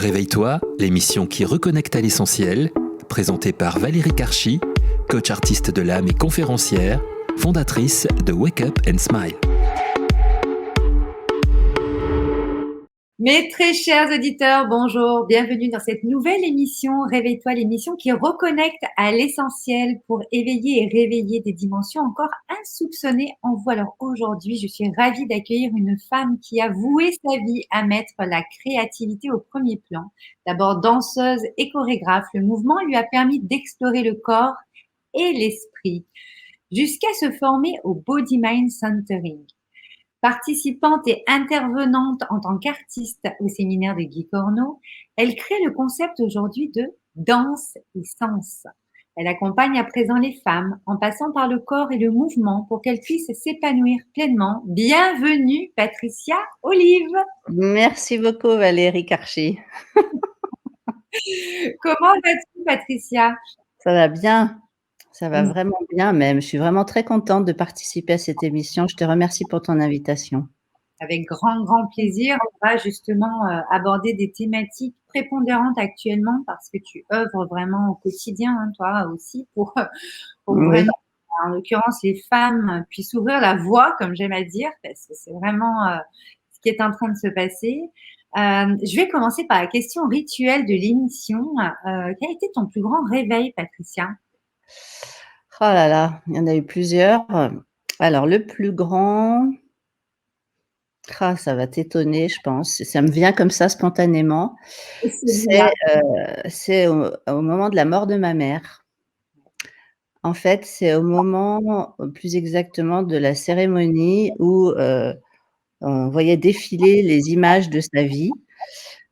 Réveille-toi, l'émission qui reconnecte à l'essentiel, présentée par Valérie Karchi, coach artiste de l'âme et conférencière, fondatrice de Wake Up and Smile. Mes très chers auditeurs, bonjour, bienvenue dans cette nouvelle émission Réveille-toi, l'émission qui reconnecte à l'essentiel pour éveiller et réveiller des dimensions encore insoupçonnées en vous. Alors aujourd'hui, je suis ravie d'accueillir une femme qui a voué sa vie à mettre la créativité au premier plan. D'abord danseuse et chorégraphe, le mouvement lui a permis d'explorer le corps et l'esprit jusqu'à se former au Body Mind Centering. Participante et intervenante en tant qu'artiste au séminaire de Guy Corneau, elle crée le concept aujourd'hui de danse et sens. Elle accompagne à présent les femmes en passant par le corps et le mouvement pour qu'elles puissent s'épanouir pleinement. Bienvenue Patricia Olive. Merci beaucoup Valérie Karchi. Comment vas-tu Patricia? Ça va bien, ça va vraiment bien même. Je suis vraiment très contente de participer à cette émission. Je te remercie pour ton invitation. Avec grand plaisir. On va justement aborder des thématiques prépondérantes actuellement parce que tu œuvres vraiment au quotidien, hein, toi aussi, pour Oui. vraiment, en l'occurrence, les femmes puissent ouvrir la voie, comme j'aime à dire, parce que c'est vraiment ce qui est en train de se passer. Je vais commencer par la question rituelle de l'émission. Quel a été ton plus grand réveil, Patricia? Oh là là, il y en a eu plusieurs. Alors le plus grand, ça va t'étonner, je pense. Ça me vient comme ça spontanément. C'est au moment de la mort de ma mère. En fait, c'est au moment, plus exactement, de la cérémonie où on voyait défiler les images de sa vie,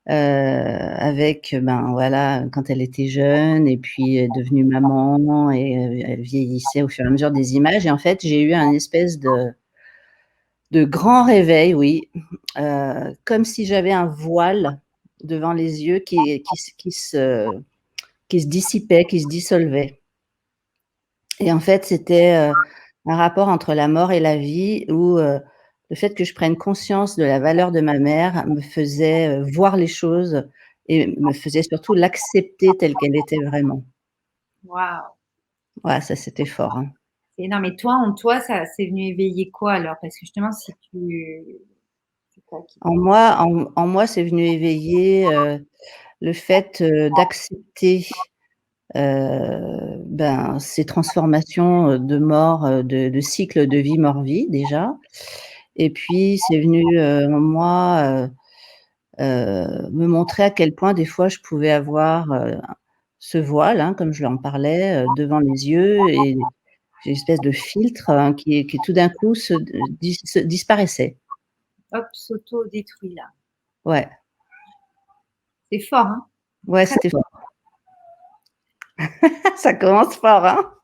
avec, voilà, quand elle était jeune et puis devenue maman et elle vieillissait au fur et à mesure des images et en fait, j'ai eu un espèce de grand réveil, oui, comme si j'avais un voile devant les yeux qui se dissipait, qui se dissolvait et en fait, c'était, un rapport entre la mort et la vie où, le fait que je prenne conscience de la valeur de ma mère me faisait, voir les choses et me faisait surtout l'accepter telle qu'elle était vraiment. Waouh! Ouais, ça c'était fort, hein. Et non, mais toi, en toi, ça c'est venu éveiller quoi alors? Parce que justement, si tu c'est quoi qui En moi, c'est venu éveiller, le fait, d'accepter, ces transformations, de mort, de cycle de vie, mort-vie déjà et puis c'est venu, en moi, me montrer à quel point des fois je pouvais avoir, ce voile, hein, comme je en parlais, devant les yeux et j'ai une espèce de filtre, hein, qui tout d'un coup se disparaissait. hop, s'auto-détruit là. Ouais, C'est fort, hein? ouais, Très c'était fort. Ça commence fort, hein?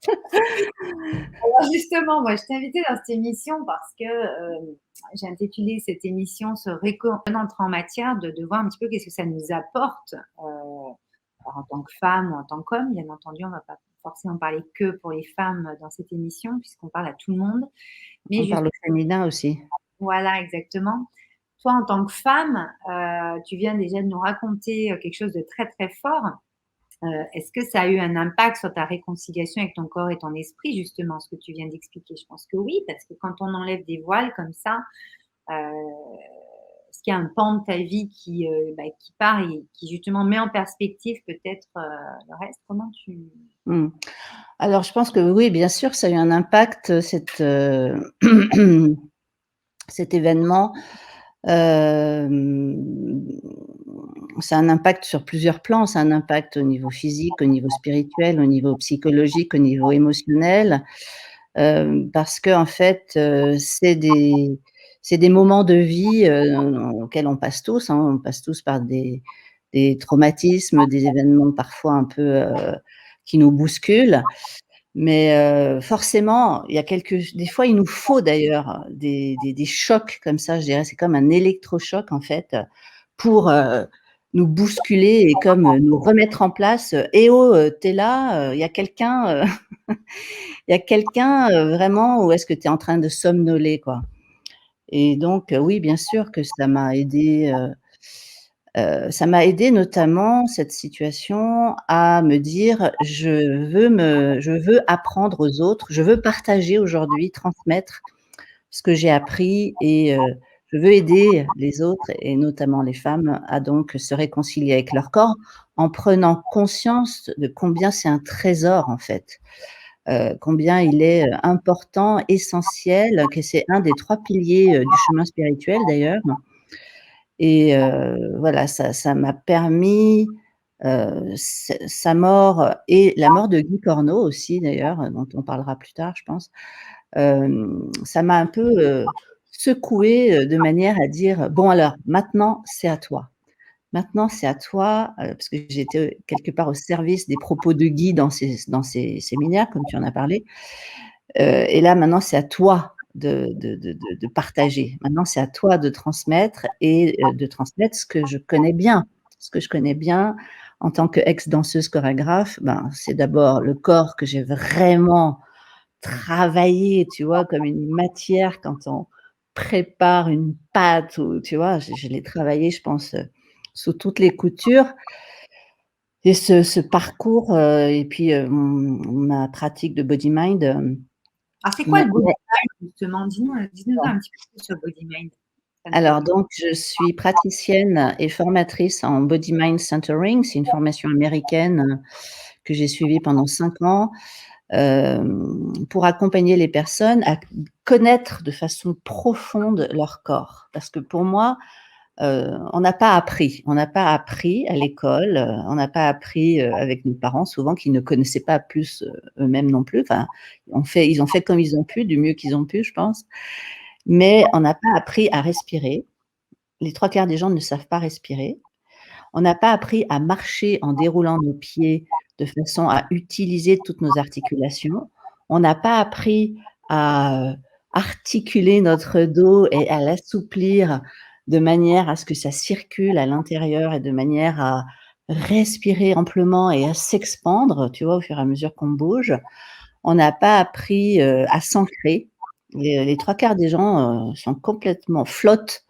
alors justement, moi, je t'ai invitée dans cette émission parce que, j'ai intitulé cette émission «Se reconnaître en matière», de voir un petit peu qu'est-ce que ça nous apporte, alors en tant que femme ou en tant qu'homme. Bien entendu, on va pas forcément parler que pour les femmes dans cette émission puisqu'on parle à tout le monde. Mais On juste parle au féminin aussi. voilà, exactement. Toi, en tant que femme, tu viens déjà de nous raconter, quelque chose de très, très fort. Est-ce que ça a eu un impact sur ta réconciliation avec ton corps et ton esprit, justement, ce que tu viens d'expliquer? Je pense que oui, parce que quand on enlève des voiles comme ça, est-ce qu'il y a un pan de ta vie qui part et qui justement met en perspective peut-être, le reste? Comment tu Mmh. Alors je pense que oui, bien sûr, ça a eu un impact, cet événement. Hem, Ça a un impact sur plusieurs plans. Ça a un impact au niveau physique, au niveau spirituel, au niveau psychologique, au niveau émotionnel, parce qu'en fait, c'est des moments de vie, auxquels on passe tous, hein. On passe tous par des traumatismes, des événements parfois un peu, qui nous bousculent. Mais forcément, il y a des fois, il nous faut d'ailleurs des chocs comme ça, je dirais. C'est comme un électrochoc en fait, pour, nous bousculer et comme, nous remettre en place, «Eh oh, tu es là, il y a quelqu'un, il y a quelqu'un, vraiment ou est-ce que tu es en train de somnoler quoi?» Et donc, oui, bien sûr que ça m'a aidé notamment cette situation à me dire: Je veux apprendre aux autres, je veux partager aujourd'hui, transmettre ce que j'ai appris et je veux aider les autres et notamment les femmes à donc se réconcilier avec leur corps en prenant conscience de combien c'est un trésor en fait, combien il est, important, essentiel, que c'est un des 3 piliers, du chemin spirituel d'ailleurs et voilà, ça m'a permis, sa mort et la mort de Guy Corneau aussi d'ailleurs, dont on parlera plus tard je pense. Ça m'a un peu, secouée, de manière à dire: «Bon alors, maintenant c'est à toi. Maintenant c'est à toi», parce que j'étais quelque part au service des propos de Guy dans ses séminaires comme tu en as parlé, et là maintenant c'est à toi de partager. Maintenant c'est à toi de transmettre et de transmettre ce que je connais bien. Ce que je connais bien en tant qu'ex-danseuse chorégraphe, ben, c'est d'abord le corps que j'ai vraiment travailler, tu vois? Comme une matière quand on prépare une pâte ou tu vois? Je l'ai travaillé, je pense, sous toutes les coutures et ce parcours, et puis, ma pratique de body mind, Alors, c'est quoi m'a le body mind justement? Dis-nous un petit peu plus sur le body mind. Ça alors nous donc je suis praticienne et formatrice en body mind centering. C'est une formation américaine, que j'ai suivie pendant 5 ans. Pour accompagner les personnes à connaître de façon profonde leur corps. Parce que pour moi, on n'a pas appris à l'école, on n'a pas appris, avec nos parents souvent qui ne connaissaient pas plus, eux-mêmes non plus. Enfin, ils ont fait comme ils ont pu, du mieux qu'ils ont pu, je pense. Mais on n'a pas appris à respirer. Les 3/4 des gens ne savent pas respirer. On n'a pas appris à marcher en déroulant nos pieds de façon à utiliser toutes nos articulations. On n'a pas appris à, articuler notre dos et à l'assouplir de manière à ce que ça circule à l'intérieur et de manière à respirer amplement et à s'expandre, tu vois, au fur et à mesure qu'on bouge. On n'a pas appris, à s'ancrer. Les 3/4 des gens, sont complètement flottent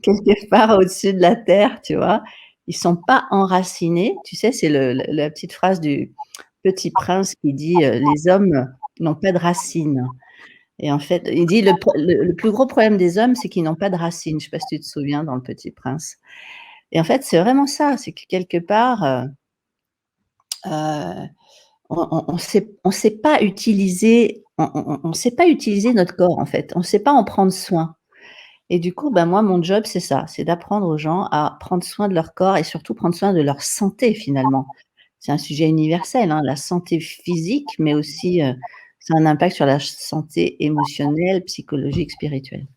quelque part au-dessus de la terre, tu vois? Ils sont pas enracinés. Tu sais, c'est la petite phrase du Petit Prince qui dit, «Les hommes n'ont pas de racines» et en fait, il dit: «Le plus gros problème des hommes, c'est qu'ils n'ont pas de racines». Je sais pas si tu te souviens dans Le Petit Prince et en fait, c'est vraiment ça, c'est que quelque part, heu, on sait pas utiliser on sait pas utiliser notre corps, en fait. On sait pas en prendre soin. Et du coup, bah, moi, mon job, c'est ça, c'est d'apprendre aux gens à prendre soin de leur corps et surtout prendre soin de leur santé, finalement. C'est un sujet universel, hein, la santé physique, mais aussi, ça a un impact sur la santé émotionnelle, psychologique, spirituelle.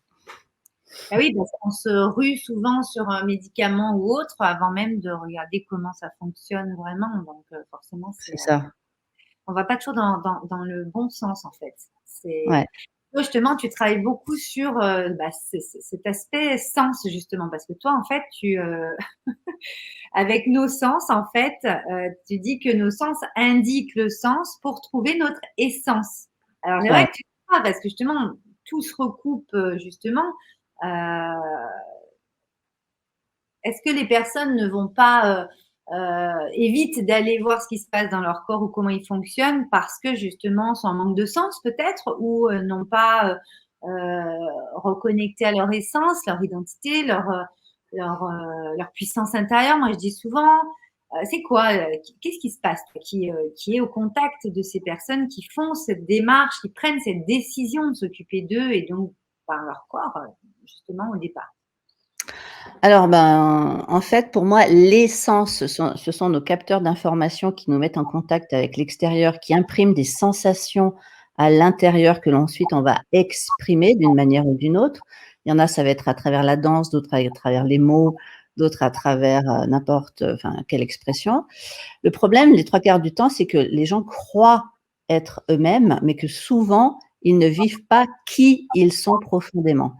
bah oui, parce qu'on se rue souvent sur un médicament ou autre avant même de regarder comment ça fonctionne vraiment. Donc, forcément, C'est ça, on va pas toujours dans le bon sens en fait. ouais. Toi justement, tu travailles beaucoup sur bah, cet aspect sens justement, parce que toi en fait, avec nos sens en fait, tu dis que nos sens indiquent le sens pour trouver notre essence. Alors j'aimerais Ouais. que tu parles parce que justement tout se recoupe justement. Euh, Est-ce que les personnes ne vont pas évitent d'aller voir ce qui se passe dans leur corps ou comment ils fonctionnent parce que justement sont en manque de sens peut-être ou n'ont pas reconnecté à leur essence, leur identité, leur puissance intérieure. Moi, je dis souvent, c'est quoi, qu'est-ce qui se passe toi, qui est au contact de ces personnes qui font cette démarche, qui prennent cette décision de s'occuper d'eux et donc par leur corps, justement au départ. Alors, ben, en fait, pour moi, l'essence, ce sont nos capteurs d'informations qui nous mettent en contact avec l'extérieur, qui impriment des sensations à l'intérieur que l'ensuite on va exprimer d'une manière ou d'une autre. Il y en a, ça va être à travers la danse, d'autres à travers les mots, d'autres à travers, n'importe enfin, quelle expression. Le problème, les 3/4 du temps, c'est que les gens croient être eux-mêmes, mais que souvent, ils ne vivent pas qui ils sont profondément.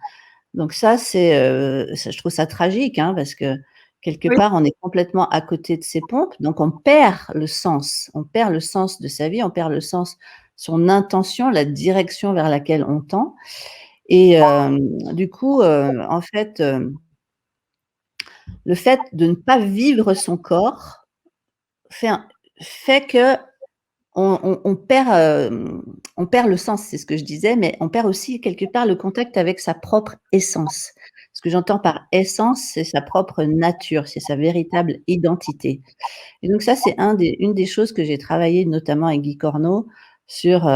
Donc ça, je trouve ça tragique, hein, parce que quelque Oui. part, on est complètement à côté de ses pompes, donc on perd le sens. On perd le sens de sa vie, on perd le sens, son intention, la direction vers laquelle on tend Et du coup, en fait, le fait de ne pas vivre son corps fait un fait que on perd, on perd le sens, c'est ce que je disais, mais on perd aussi quelque part le contact avec sa propre essence. Ce que j'entends par essence, c'est sa propre nature, c'est sa véritable identité. Et donc ça, c'est une des choses que j'ai travaillé notamment avec Guy Corneau sur,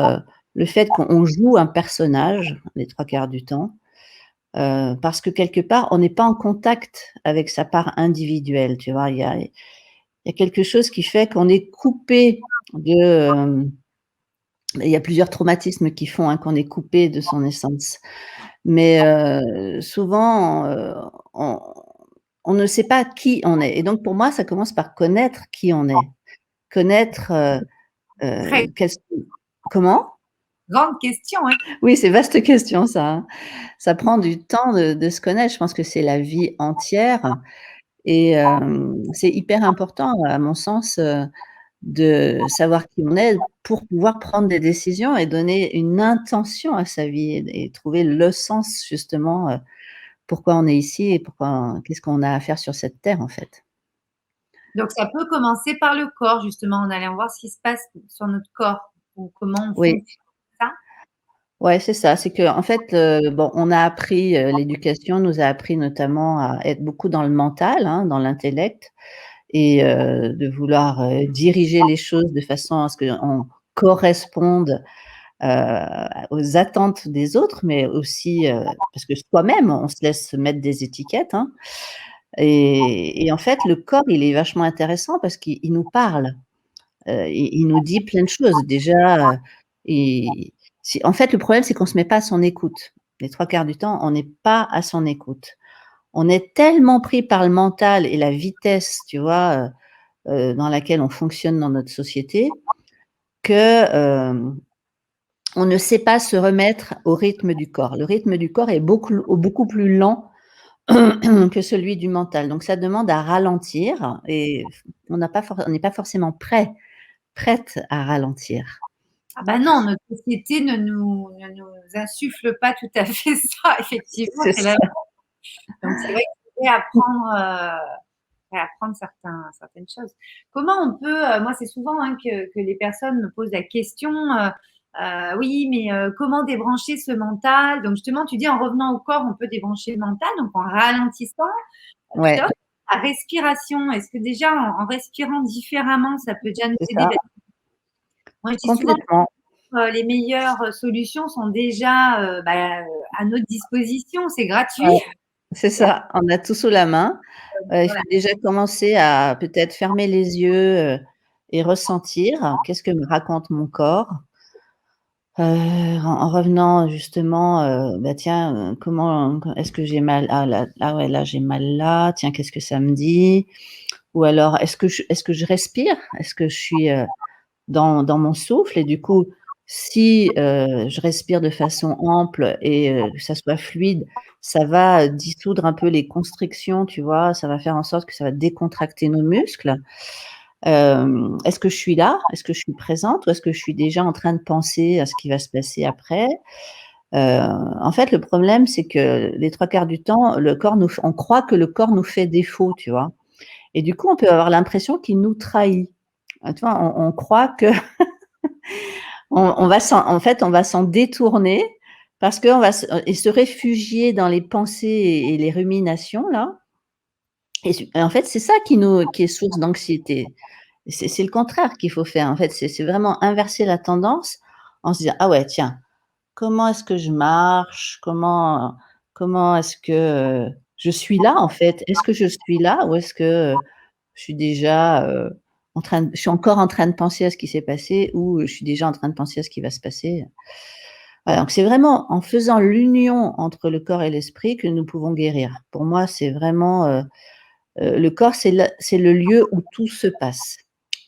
le fait qu'on joue un personnage les 3/4 du temps, parce que quelque part, on n'est pas en contact avec sa part individuelle, tu vois? Il y a quelque chose qui fait qu'on est coupé de, il y a plusieurs traumatismes qui font, hein, qu'on est coupé de son essence. Mais souvent, on on ne sait pas qui on est et donc pour moi, ça commence par connaître qui on est. Connaître, Très quels sont comment? grande question, hein. Oui, c'est vaste question ça, hein. Ça prend du temps de se connaître. Je pense que c'est la vie entière et c'est hyper important à mon sens, de savoir qui on est pour pouvoir prendre des décisions et donner une intention à sa vie et trouver le sens justement, pourquoi on est ici et pourquoi qu'est-ce qu'on a à faire sur cette terre, en fait. Donc ça peut commencer par le corps justement, en allant voir ce qui se passe sur notre corps ou comment on Oui, fonctionne, c'est ça? ouais, c'est ça. C'est qu'en fait, bon, on a appris, l'éducation nous a appris notamment à être beaucoup dans le mental, hein, dans l'intellect et de vouloir, diriger les choses de façon à ce qu'on corresponde, aux attentes des autres, mais aussi, parce que soi-même, on se laisse mettre des étiquettes, hein et en fait, le corps, il est vachement intéressant parce qu'il nous parle. Il nous dit plein de choses. Déjà, et en fait, le problème, c'est qu'on se met pas à son écoute. Les 3/4 du temps, on n'est pas à son écoute. On est tellement pris par le mental et la vitesse, tu vois, dans laquelle on fonctionne dans notre société que, on ne sait pas se remettre au rythme du corps. Le rythme du corps est beaucoup plus lent que celui du mental. Donc ça demande à ralentir et on n'est pas forcément prête à ralentir. Ah bah non, notre société ne nous insuffle pas tout à fait ça, effectivement, C'est c'est la ça. donc c'est vrai qu'il faudrait apprendre certaines choses. Comment on peut, moi c'est souvent, hein, que les personnes me posent la question, «Oui, mais comment débrancher ce mental?» Donc justement, tu dis en revenant au corps, on peut débrancher le mental, donc en ralentissant. Tout à Ouais, l'heure, la respiration, est-ce que déjà en respirant différemment, ça peut déjà nous c'est aider? ça, Parce que moi, je dis souvent, complètement. les meilleures, solutions sont déjà, à notre disposition, c'est gratuit. Ouais, c'est ça, on a tout sous la main. Il Voilà. faut déjà commencer à peut-être fermer les yeux, et ressentir qu'est-ce que me raconte mon corps? En revenant justement, bah, tiens, comment est-ce que j'ai mal? Ah là, ah ouais, là j'ai mal là, tiens, qu'est-ce que ça me dit? Ou alors est-ce que je respire? Est-ce que je suis, dans mon souffle? Et du coup, si, je respire de façon ample et que ça soit fluide, ça va dissoudre un peu les constrictions, tu vois? Ça va faire en sorte que ça va décontracter nos muscles. Est-ce que je suis là? Est-ce que je suis présente? Ou est-ce que je suis déjà en train de penser à ce qui va se passer après? En fait, le problème, c'est que les 3/4 du temps, le corps nous f on croit que le corps nous fait défaut, tu vois? Et du coup, on peut avoir l'impression qu'il nous trahit. Tu vois? On croit que on va s'en en fait, on va s'en détourner parce qu'on va se réfugier dans les pensées et les ruminations là et en fait, c'est ça qui est source d'anxiété. C'est le contraire qu'il faut faire. En fait, c'est vraiment inverser la tendance en se disant: «Ah ouais, tiens, comment est-ce que je marche? Comment est-ce que, je suis là, en fait? Est-ce que je suis là ou est-ce que, je suis déjà, je suis encore en train de penser à ce qui s'est passé ou je suis déjà en train de penser à ce qui va se passer?» Voilà, donc c'est vraiment en faisant l'union entre le corps et l'esprit que nous pouvons guérir. Pour moi, c'est vraiment, le corps, c'est le lieu où tout se passe.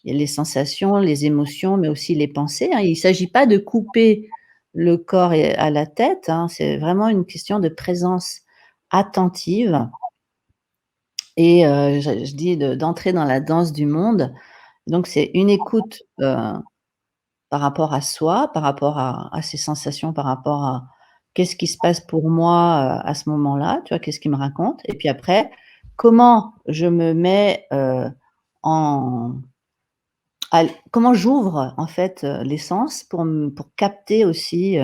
Il y a les sensations, les émotions, mais aussi les pensées, hein. Il ne s'agit pas de couper le corps et à la tête, hein, c'est vraiment une question de présence attentive et je dis d'entrer dans la danse du monde. Donc c'est une écoute, par rapport à soi, par rapport à ses sensations, par rapport qu'est-ce qui se passe pour moi à ce moment-là, tu vois, qu'est-ce qu'il me raconte, et puis après, comment je me mets en comment j'ouvre en fait les sens pour capter aussi,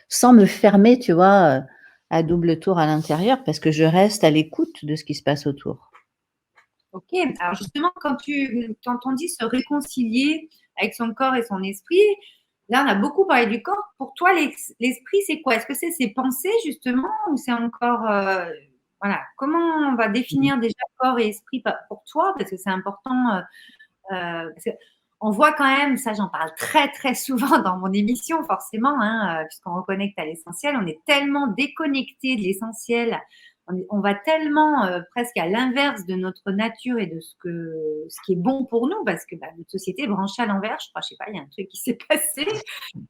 sans me fermer, tu vois, à double tour à l'intérieur, parce que je reste à l'écoute de ce qui se passe autour. Ok, alors justement, quand on dit se réconcilier avec son corps et son esprit, là on a beaucoup parlé du corps. Pour toi, l'esprit, c'est quoi? Est-ce que c'est ses pensées justement ou c'est encore, voilà, comment on va Mmh. définir déjà corps et esprit pour toi? Parce que c'est important. Parce que on voit quand même, ça j'en parle très très souvent dans mon émission forcément, hein, puisqu'on reconnecte à l'essentiel, on est tellement déconnecté de l'essentiel, on va tellement presque à l'inverse de notre nature et de ce qui est bon pour nous, parce que bah, notre société est branchée à l'envers, je crois, je sais pas, il y a un truc qui s'est passé.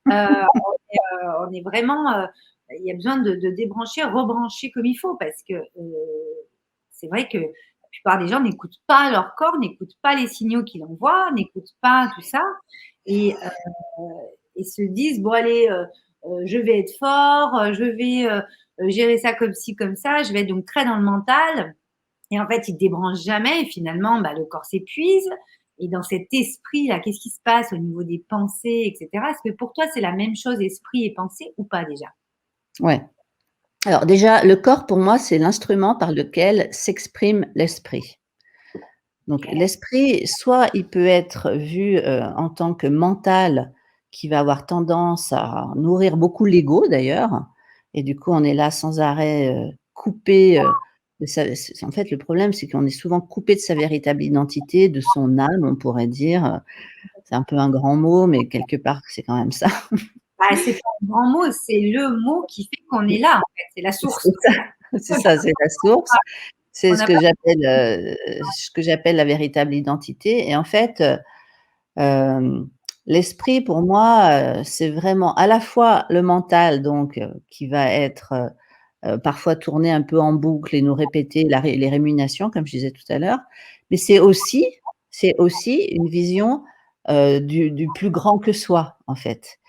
On est vraiment, il y a besoin de débrancher, rebrancher comme il faut, parce que c'est vrai que la plupart des gens n'écoutent pas leur corps, n'écoutent pas les signaux qu'il envoie, n'écoutent pas tout ça, et, se disent bon allez, je vais être fort, je vais gérer ça comme ci comme ça, je vais être donc très dans le mental, et en fait ils ne débranchent jamais, et finalement bah, le corps s'épuise. Et dans cet esprit-là, qu'est-ce qui se passe au niveau des pensées, etc. Est-ce que pour toi, c'est la même chose, esprit et pensée, ou pas déjà? Ouais. Alors déjà, le corps pour moi, c'est l'instrument par lequel s'exprime l'esprit. Donc Ok. l'esprit, soit il peut être vu, en tant que mental, qui va avoir tendance à nourrir beaucoup l'ego d'ailleurs, et du coup on est là sans arrêt, coupé, de sa c'est en fait le problème, c'est qu'on est souvent coupé de sa véritable identité, de son âme, on pourrait dire, c'est un peu un grand mot, mais quelque part c'est quand même ça. Bah, c'est pas un grand mot, c'est le mot qui fait qu'on est là, en fait, c'est la source. C'est ça, c'est ça, c'est la source. C'est On n'a pas. ce que j'appelle la véritable identité, et en fait, hem, l'esprit pour moi, c'est vraiment à la fois le mental donc qui va être, parfois tourner un peu en boucle et nous répéter les ruminations comme je disais tout à l'heure, mais c'est aussi une vision, du plus grand que soi, en fait,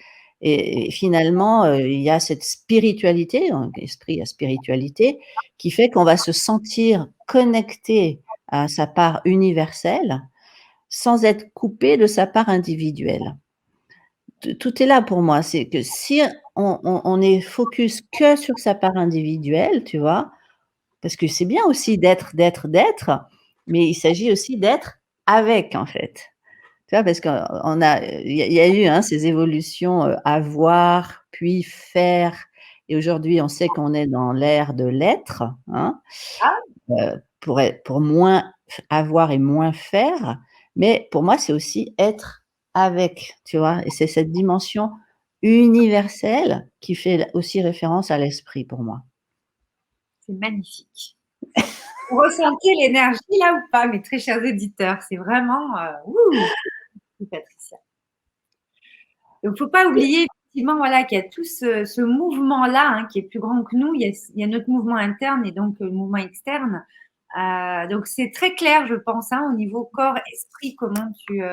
et finalement, il y a cette spiritualité, donc esprit à spiritualité, qui fait qu'on va se sentir connecté à sa part universelle, sans être coupé de sa part individuelle. Tout est là pour moi. C'est que si on est focus que sur sa part individuelle, tu vois? Parce que c'est bien aussi d'être, mais il s'agit aussi d'être avec, en fait. Tu vois? Parce qu'on a il y a eu, hein, ces évolutions, avoir, puis faire, et aujourd'hui on sait qu'on est dans l'ère de l'être, hein? Pour moins avoir et moins faire, mais pour moi, c'est aussi être avec, tu vois? Et c'est cette dimension universelle qui fait aussi référence à l'esprit pour moi. C'est magnifique. Vous ressentez l'énergie là ou pas, mes très chers auditeurs? C'est vraiment, ouh, Patricia. Donc, faut pas oublier effectivement, voilà, qu'il y a tout ce mouvement-là, hein, qui est plus grand que nous. Il y a notre mouvement interne et donc le mouvement externe. Donc, c'est très clair, je pense, hein, au niveau corps, esprit, comment tu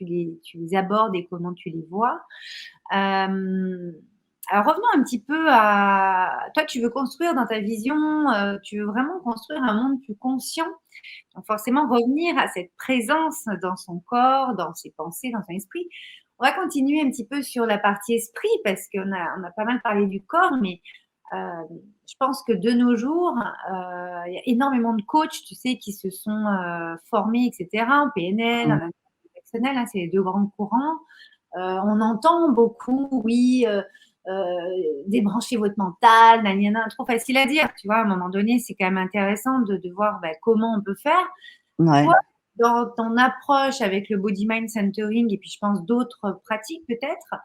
les abordes et comment tu les vois. Alors revenons un petit peu à toi, tu veux construire dans ta vision, tu veux vraiment construire un monde plus conscient. Donc forcément revenir à cette présence dans son corps, dans ses pensées, dans son esprit. On va continuer un petit peu sur la partie esprit parce qu'on a pas mal parlé du corps, mais je pense que de nos jours, il y a énormément de coachs, tu sais, qui se sont formés, etc., en PNL, en Mmh. intelligence personnelle, hein, c'est les deux grands courants. On entend beaucoup, oui, débranchez votre mental, nanana, trop facile à dire, tu vois. À un moment donné, c'est quand même intéressant de voir bah, comment on peut faire. Ouais. Toi, dans ton approche avec le body mind centering et puis je pense d'autres pratiques peut-être,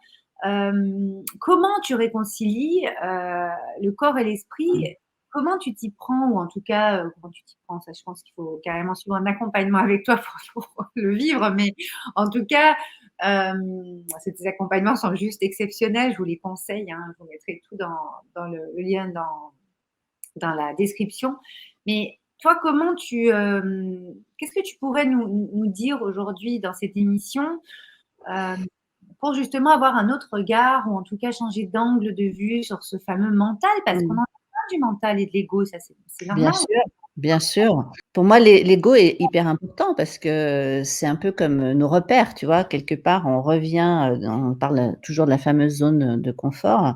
comment tu réconcilies le corps et l'esprit? Comment tu t'y prends, ou en tout cas, comment tu t'y prends? Ça, je pense qu'il faut carrément suivre un accompagnement avec toi pour le vivre, mais en tout cas, ces accompagnements sont juste exceptionnels. Je vous les conseille, hein. Je vous mettrai tout dans le lien dans la description. Mais toi, qu'est-ce que tu pourrais nous dire aujourd'hui dans cette émission, pour justement avoir un autre regard ou en tout cas changer d'angle de vue sur ce fameux mental, parce qu'on en a plein du mental et de l'ego, ça c'est Bien normal. sûr, bien sûr. Pour moi, l'ego est hyper important parce que c'est un peu comme nos repères, tu vois? Quelque part, on revient, on parle toujours de la fameuse zone de confort.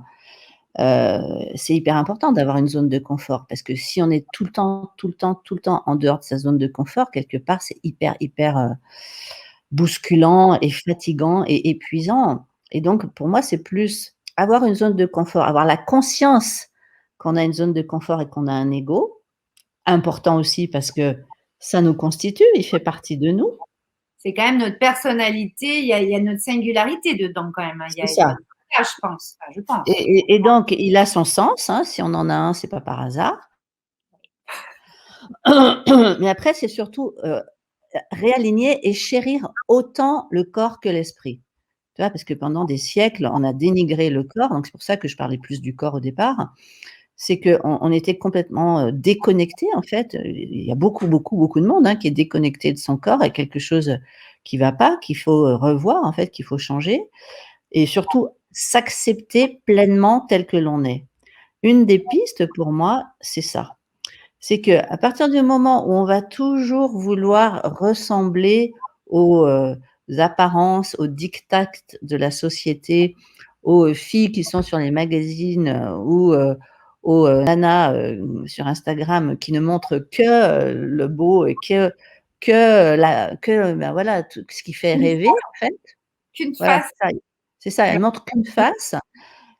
C'est hyper important d'avoir une zone de confort parce que si on est tout le temps, tout le temps, tout le temps en dehors de sa zone de confort, quelque part, c'est hyper, hyper, bousculant et fatigant et épuisant et donc pour moi, c'est plus avoir une zone de confort, avoir la conscience qu'on a une zone de confort et qu'on a un ego. Important aussi parce que ça nous constitue, il fait partie de nous. C'est quand même notre personnalité, il y a notre singularité dedans quand même, hein. C'est Il y a ça ça, je pense, enfin, je pense. et donc il a son sens, hein, si on en a un, c'est pas par hasard. Mais après, c'est surtout, réaligner et chérir autant le corps que l'esprit. Tu vois? Parce que pendant des siècles, on a dénigré le corps, donc c'est pour ça que je parlais plus du corps au départ. C'est qu'on était complètement, déconnectés en fait, il y a beaucoup, beaucoup, beaucoup de monde, hein, qui est déconnecté de son corps et quelque chose qui va pas, qu'il faut, revoir en fait, qu'il faut changer et surtout s'accepter pleinement tel que l'on est. Une des pistes pour moi, c'est ça. C'est qu'à partir du moment où on va toujours vouloir ressembler aux, apparences, aux diktats de la société, aux filles qui sont sur les magazines, ou, aux, nanas, sur Instagram qui ne montrent que, le beau et ben, voilà, tout ce qui fait Qu'une rêver en fait. qu'une Voilà, face. c'est ça. C'est ça, elles montrent qu'une face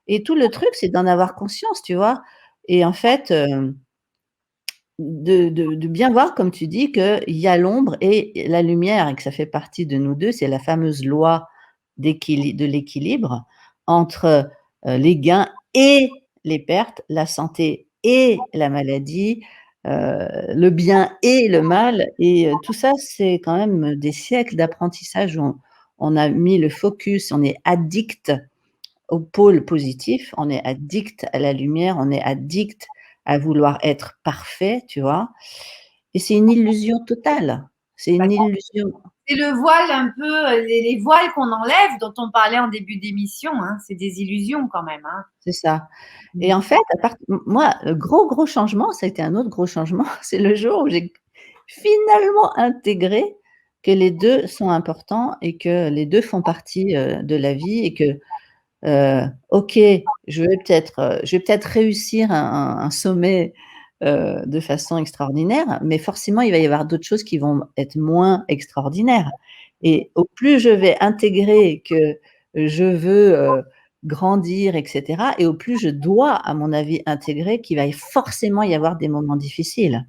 et tout le truc, c'est d'en avoir conscience, tu vois? Et en fait, de bien voir, comme tu dis, qu'il y a l'ombre et la lumière et que ça fait partie de nous 2. C'est la fameuse loi de l'équilibre entre, les gains et les pertes, la santé et la maladie, le bien et le mal et tout ça, c'est quand même des siècles d'apprentissage où on a mis le focus, on est addict au pôle positif, on est addict à la lumière, on est addict à vouloir être parfait, tu vois? Et c'est une illusion totale. C'est Bah, une illusion. c'est le voile un peu, les voiles qu'on enlève, dont on parlait en début d'émission, hein, c'est des illusions quand même, hein. C'est ça. Et en fait, moi, le gros, gros changement, ça a été un autre gros changement, c'est le jour où j'ai finalement intégré que les 2 sont importants et que les 2 font partie, de la vie et que, OK, je vais peut-être réussir un sommet, de façon extraordinaire, mais forcément, il va y avoir d'autres choses qui vont être moins extraordinaires et au plus je vais intégrer que je veux, grandir et cetera et au plus je dois, à mon avis, intégrer qu'il va forcément y avoir des moments difficiles.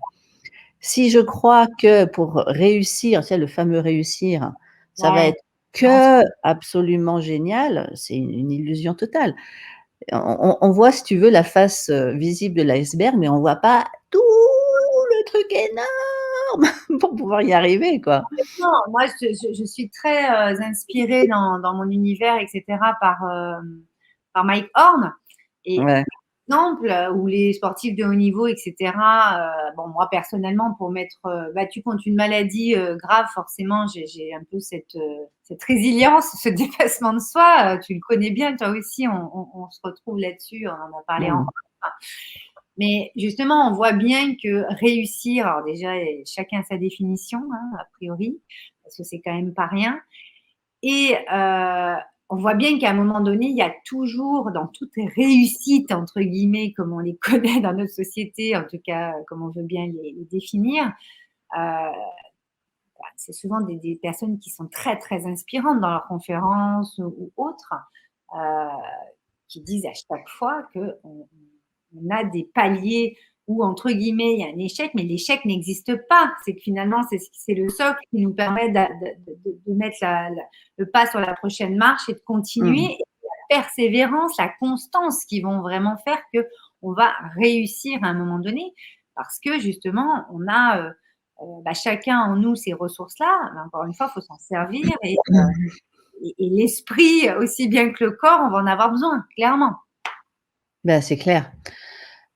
Si je crois que pour réussir, tu sais, le fameux réussir, ça va Ouais, être que absolument génial, c'est une illusion totale. On voit, si tu veux, la face, visible de l'iceberg, mais on voit pas tout le truc énorme pour pouvoir y arriver, quoi. non, moi je suis très, inspirée dans mon univers et cetera par Mike Horn et Ouais. exemple où les sportifs de haut niveau et cetera, bon moi personnellement pour m'être, battue contre une maladie, grave forcément j'ai un peu cette résilience, ce dépassement de soi, tu le connais bien toi aussi, on se retrouve là-dessus, on en a parlé en Mmh. mais justement on voit bien que réussir, alors déjà chacun sa définition, hein, a priori, parce que c'est quand même pas rien et on voit bien qu'à un moment donné, il y a toujours dans toutes les «réussites» entre guillemets, comme on les connaît dans notre société, en tout cas, comme on veut bien les définir, bah, c'est souvent des personnes qui sont très, très inspirantes dans leurs conférences ou autres, heu, qui disent à chaque fois qu'on a des paliers où, entre guillemets, il y a un échec, mais l'échec n'existe pas. C'est que finalement, c'est le socle qui nous permet de mettre le pas sur la prochaine marche et de continuer. Mmh. Et la persévérance, la constance qui vont vraiment faire qu'on va réussir à un moment donné parce que justement, on a bah, chacun en nous ces ressources-là. Mais encore une fois, il faut s'en servir et l'esprit aussi bien que le corps, on va en avoir besoin, clairement. Bah, c'est clair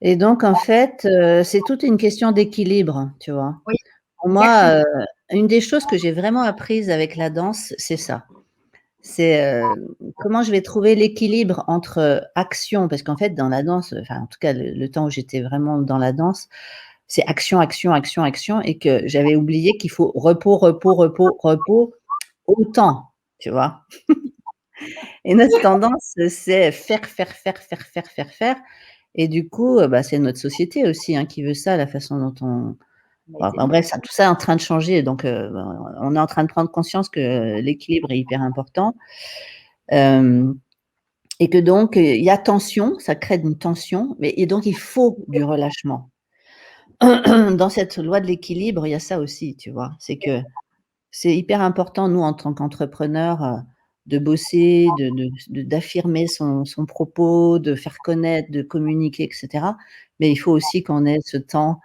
et donc en fait, c'est toute une question d'équilibre, tu vois? Oui, Pour exactement. moi, une des choses que j'ai vraiment apprises avec la danse, c'est ça. C'est comment je vais trouver l'équilibre entre action, parce qu'en fait, dans la danse, enfin, en tout cas, le temps où j'étais vraiment dans la danse, c'est action, action, action, action, et que j'avais oublié qu'il faut repos, repos, repos, repos, autant, tu vois? Et notre tendance, c'est faire, faire, faire, faire, faire, faire, faire, et du coup, bah, c'est notre société aussi, hein, qui veut ça, la façon dont on On a bon, été enfin bref, ça tout ça est en train de changer, donc on est en train de prendre conscience que l'équilibre est hyper important, hem et que donc il y a tension, ça crée une tension, mais et donc il faut du relâchement. Dans cette loi de l'équilibre, il y a ça aussi, tu vois? C'est que c'est hyper important, nous, en tant qu'entrepreneurs, de bosser, d'affirmer son propos, de faire connaître, de communiquer, et cetera. Mais il faut aussi qu'on ait ce temps,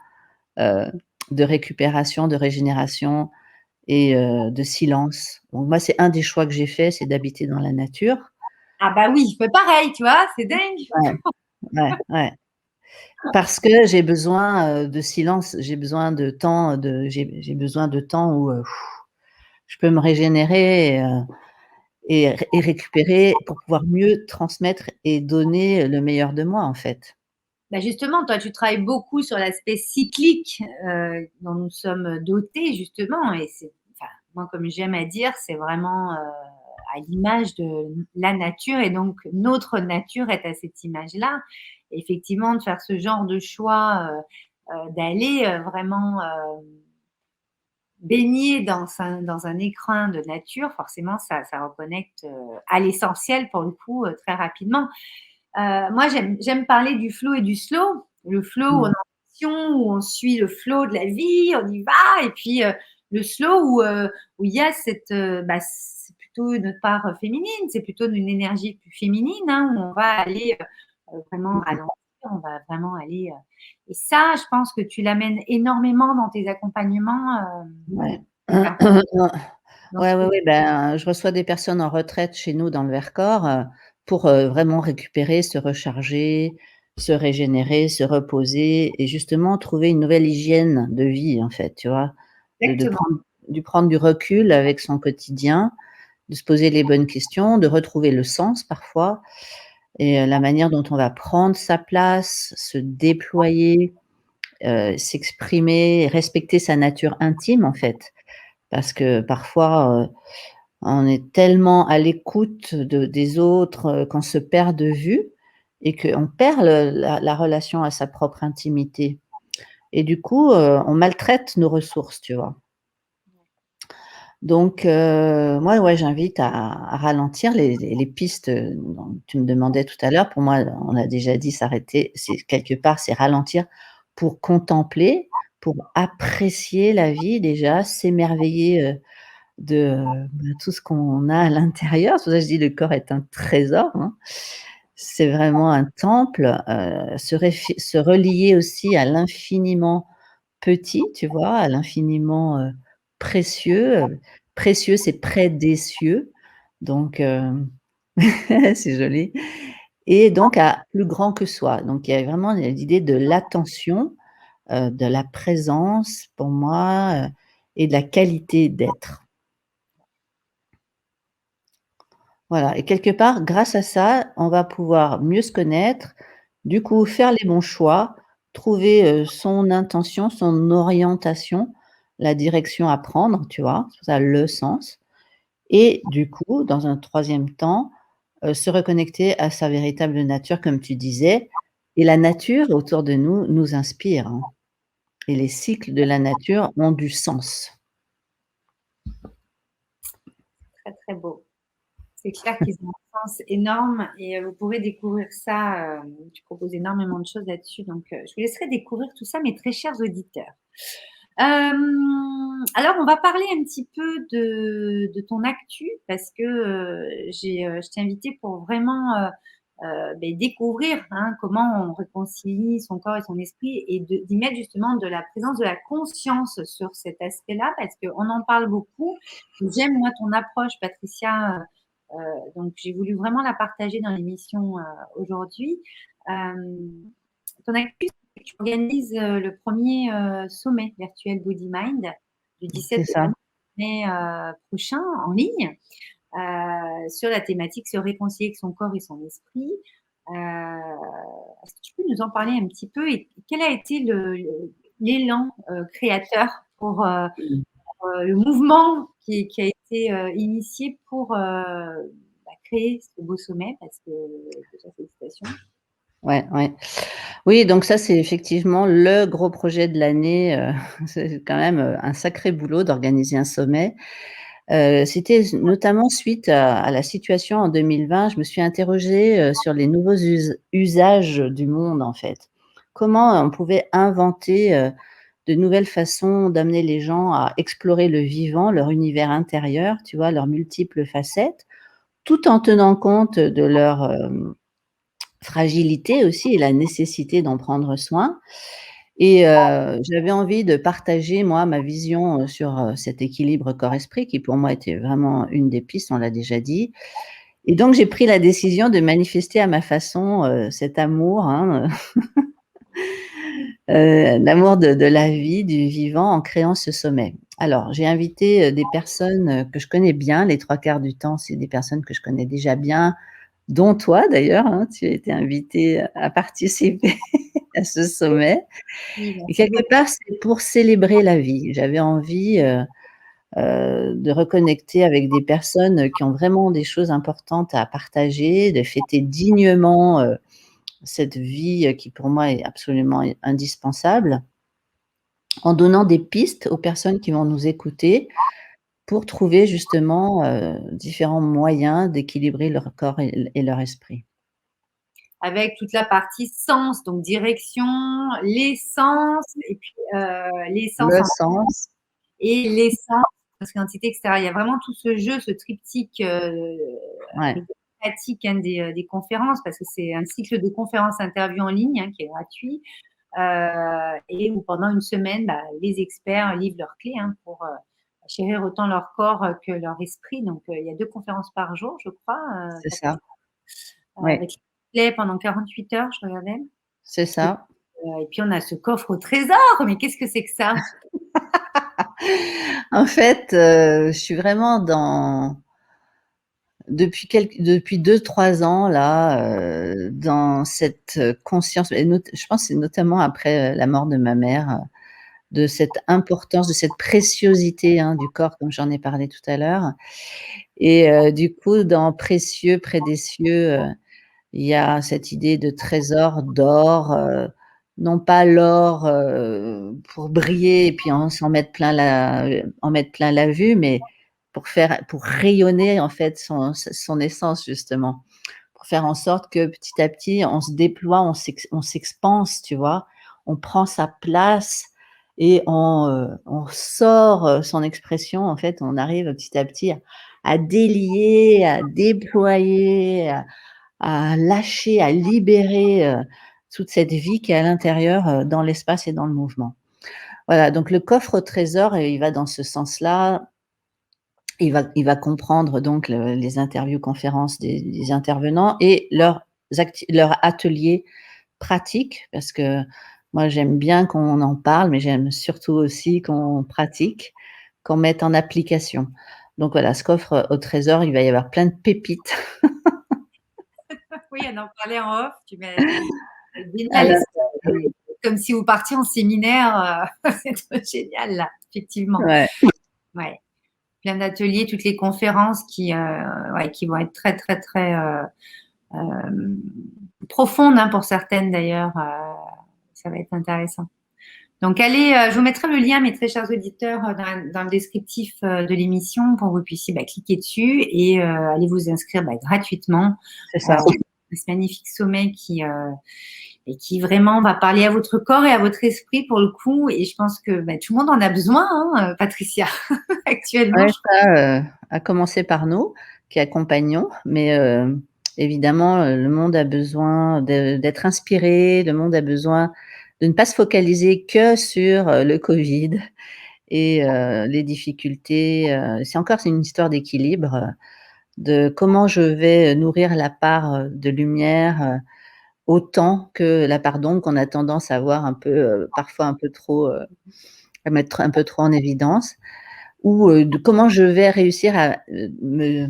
heu, de récupération, de régénération et de silence. Donc moi, c'est un des choix que j'ai fait, c'est d'habiter dans la nature. Ah bah oui, je fais pareil, tu vois, c'est dingue. Ouais, ouais, ouais. Parce que j'ai besoin, de silence, j'ai besoin de temps, j'ai besoin de temps où, je peux me régénérer et récupérer pour pouvoir mieux transmettre et donner le meilleur de moi, en fait. Bah justement, toi, tu travailles beaucoup sur l'aspect cyclique dont nous sommes dotés, justement. Et c'est, enfin, moi, comme j'aime à dire, c'est vraiment à l'image de la nature. Et donc, notre nature est à cette image-là. Et effectivement, de faire ce genre de choix, d'aller vraiment baigner dans un écrin de nature, forcément, ça reconnecte à l'essentiel pour le coup très rapidement. Moi, j'aime parler du flow et du slow. Le flow où on est Mmh. en action, où on suit le flow de la vie, on y va. Et puis le slow où il y a cette, bah, c'est plutôt notre part féminine, c'est plutôt une énergie plus féminine, hein, où on va aller vraiment Mmh. ralentir, on va vraiment aller. Et ça, je pense que tu l'amènes énormément dans tes accompagnements. Ouais. Enfin, dans ce Ouais, ouais, que ouais, ben, je reçois des personnes en retraite chez nous dans le Vercors, pour, vraiment récupérer, se recharger, se régénérer, se reposer et justement trouver une nouvelle hygiène de vie, en fait, tu vois? De exactement. prendre du recul avec son quotidien, de se poser les bonnes questions, de retrouver le sens parfois et la manière dont on va prendre sa place, se déployer, s'exprimer, respecter sa nature intime, en fait. Parce que parfois, on est tellement à l'écoute des autres, qu'on se perd de vue et qu'on perd la relation à sa propre intimité et du coup, on maltraite nos ressources, tu vois? Donc moi, ouais, j'invite à ralentir les pistes, dont tu me demandais tout à l'heure. Pour moi, on a déjà dit s'arrêter, c'est quelque part, c'est ralentir pour contempler, pour apprécier la vie déjà, s'émerveiller, de tout ce qu'on a à l'intérieur. C'est pour ça que je dis le corps est un trésor, hein. C'est vraiment un temple, se relier aussi à l'infiniment petit, tu vois? À l'infiniment, précieux, précieux, c'est près des cieux, donc c'est joli et donc à plus grand que soi. Donc il y a vraiment l'idée de l'attention, de la présence pour moi, et de la qualité d'être. Voilà et quelque part, grâce à ça, on va pouvoir mieux se connaître, du coup faire les bons choix, trouver, son intention, son orientation, la direction à prendre, tu vois? C'est pour ça le sens et du coup, dans un troisième temps, se reconnecter à sa véritable nature comme tu disais et la nature autour de nous, nous inspire, hein et les cycles de la nature ont du sens. très très beau. C'est clair qu'ils ont un sens énorme et vous pourrez découvrir ça. Tu proposes énormément de choses là-dessus, donc je vous laisserai découvrir tout ça, mes très chers auditeurs. Alors, on va parler un petit peu de ton actu parce que je t'ai invité pour vraiment découvrir hein, comment on réconcilie son corps et son esprit et d'y mettre justement de la présence de la conscience sur cet aspect-là parce qu'on en parle beaucoup. J'aime moi ton approche, Patricia. Donc, j'ai voulu vraiment la partager dans l'émission aujourd'hui. Euh, Ton actu, c'est que tu organises le premier sommet virtuel Body Mind du C'est 17 au ça. 20 mai prochain en ligne. sur la thématique se réconcilier avec son corps et son esprit. Est-ce que tu peux nous en parler un petit peu et quel a été l'élan créateur pour le mouvement qui a été initié pour créer ce beau sommet, parce que déjà félicitations. Ouais. Oui, donc ça, c'est effectivement le gros projet de l'année. C'est quand même un sacré boulot d'organiser un sommet. C'était notamment suite à la situation en 2020. Je me suis interrogée sur les nouveaux usages du monde, en fait. Comment on pouvait inventer de nouvelles façons d'amener les gens à explorer le vivant, leur univers intérieur, tu vois, leurs multiples facettes, tout en tenant compte de leur fragilité aussi et la nécessité d'en prendre soin. Et j'avais envie de partager, moi, ma vision sur cet équilibre corps-esprit qui, pour moi, était vraiment une des pistes, on l'a déjà dit. Et donc, j'ai pris la décision de manifester à ma façon cet amour, hein, l'amour de la vie, du vivant, en créant ce sommet. Alors, j'ai invité des personnes que je connais bien. Les 3/4 du temps, c'est des personnes que je connais déjà bien, dont toi d'ailleurs, hein, tu as été invitée à participer à ce sommet. Oui, Et merci quelque beaucoup. part, c'est pour célébrer la vie. J'avais envie de reconnecter avec des personnes qui ont vraiment des choses importantes à partager, de fêter dignement cette vie qui pour moi est absolument indispensable, en donnant des pistes aux personnes qui vont nous écouter pour trouver justement différents moyens d'équilibrer leur corps et leur esprit. Avec toute la partie sens, donc direction, l'essence, et puis l'essence Le sens, et l'essence, parce qu'entité extérieure. Il y a vraiment tout ce jeu, ce triptyque ouais, pratique des conférences, parce que c'est un cycle de conférences interviews en ligne qui est gratuit, et où pendant une semaine, les experts livrent leurs clés pour chérir autant leur corps que leur esprit. Donc, il y a 2 conférences par jour, je crois, c'est ça. Ouais, avec les clés pendant 48 heures, je regardais. c'est ça. Et puis, on a ce coffre au trésor. Mais qu'est-ce que c'est que ça? En fait, je suis vraiment depuis 2-3 ans là, dans cette conscience et je pense que c'est notamment après la mort de ma mère, de cette importance, de cette préciosité, hein, du corps comme j'en ai parlé tout à l'heure et du coup dans précieux, près des cieux, il y a cette idée de trésor d'or, non pas l'or, pour briller et puis en mettre plein la vue, mais pour rayonner en fait son essence justement. Pour faire en sorte que petit à petit on se déploie, on s'expanse, tu vois? On prend sa place et on sort, son expression en fait, on arrive petit à petit à délier, à déployer, à lâcher, à libérer, toute cette vie qui est à l'intérieur, dans l'espace et dans le mouvement. Voilà, donc le coffre au trésor, il va dans ce sens-là. Il va comprendre donc les interviews conférences des intervenants et leurs ateliers pratiques, parce que moi j'aime bien qu'on en parle, mais j'aime surtout aussi qu'on pratique, qu'on mette en application. Donc voilà, ce coffre au trésor, il va y avoir plein de pépites Oui, on en parlait en off. Tu m'as dit, c'est à génial. l'intérieur. Comme si vous partiez en séminaire. C'est trop génial, là, effectivement. Ouais. Ouais. Plein d'ateliers, toutes les conférences qui vont être très, très, très profondes pour certaines d'ailleurs. Ça va être intéressant. Donc, allez, je vous mettrai le lien, mes très chers auditeurs, dans le descriptif de l'émission pour que vous puissiez cliquer dessus et aller vous inscrire gratuitement C'est ça. à ce magnifique sommet qui vraiment va parler à votre corps et à votre esprit pour le coup. Et je pense que tout le monde en a besoin, Patricia, actuellement. Ouais, ça, à commencer par nous qui accompagnons, mais évidemment, le monde a besoin d'être inspiré, le monde a besoin de ne pas se focaliser que sur, le covid et les difficultés, c'est une histoire d'équilibre, de comment je vais nourrir la part, de lumière, autant que la part d'ombre qu'on a tendance à voir un peu, parfois un peu trop, à mettre un peu trop en évidence ou de comment je vais réussir à me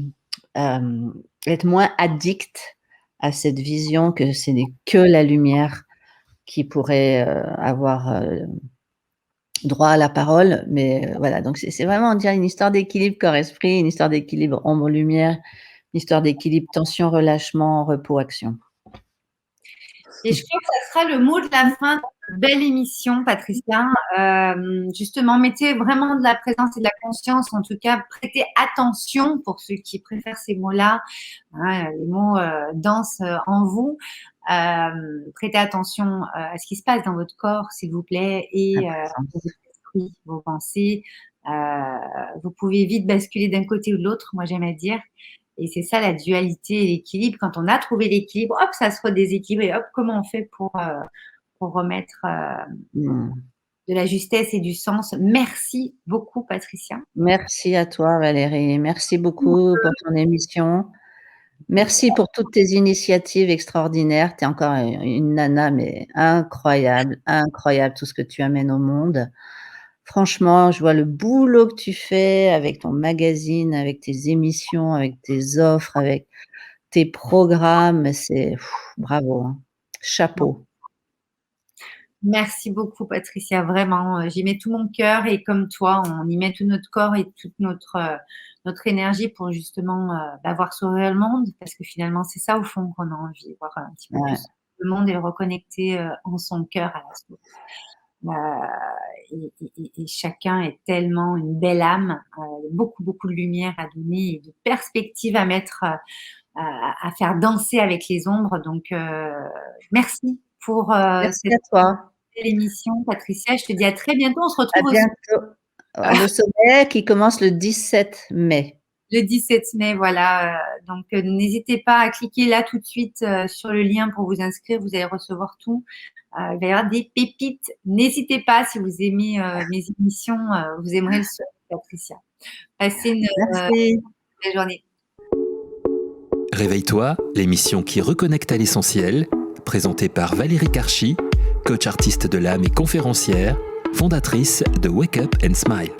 être moins addict à cette vision que ce n'est que la lumière qui pourrait avoir droit à la parole. Mais voilà, donc c'est vraiment, on dirait, une histoire d'équilibre corps-esprit, une histoire d'équilibre ombre-lumière, une histoire d'équilibre tension-relâchement, repos-action. Et je crois que ça sera le mot de la fin de cette belle émission, Patricia. Justement, mettez vraiment de la présence et de la conscience, en tout cas, prêtez attention pour ceux qui préfèrent ces mots-là. Hein, les mots dansent en vous. Prêtez attention à ce qui se passe dans votre corps, s'il vous plaît, et vos esprits, vos pensées. Vous pouvez vite basculer d'un côté ou de l'autre, moi j'aime à dire. Et c'est ça la dualité et l'équilibre. Quand on a trouvé l'équilibre, hop, ça se redéséquilibre et hop, comment on fait pour remettre de la justesse et du sens. Merci beaucoup, Patricia. Merci à toi, Valérie. Merci beaucoup pour ton émission. Merci pour toutes tes initiatives extraordinaires. Tu es encore une nana, mais incroyable, incroyable tout ce que tu amènes au monde. Franchement, je vois le boulot que tu fais avec ton magazine, avec tes émissions, avec tes offres, avec tes programmes. C'est bravo, hein. Chapeau. Merci beaucoup, Patricia. Vraiment, j'y mets tout mon cœur et comme toi, on y met tout notre corps et toute notre énergie pour justement voir sourire le monde, parce que finalement, c'est ça au fond qu'on a envie, voir un petit peu plus le monde et le reconnecter en son cœur à la source. Et chacun est tellement une belle âme, beaucoup de lumière à donner et de perspective à mettre, à faire danser avec les ombres. Donc, merci pour Merci à toi. L'émission, Patricia. Je te dis à très bientôt. On se retrouve à bientôt. Le sommet qui commence le 17 mai. Le 17 mai, voilà. Donc, n'hésitez pas à cliquer là tout de suite sur le lien pour vous inscrire. Vous allez recevoir tout. Il va y avoir des pépites. N'hésitez pas, si vous aimez mes émissions, vous aimerez le son, Patricia. Passez une belle journée. Réveille-toi, l'émission qui reconnecte à l'essentiel, présentée par Valérie Karchi, coach artiste de l'âme et conférencière, fondatrice de Wake Up and Smile.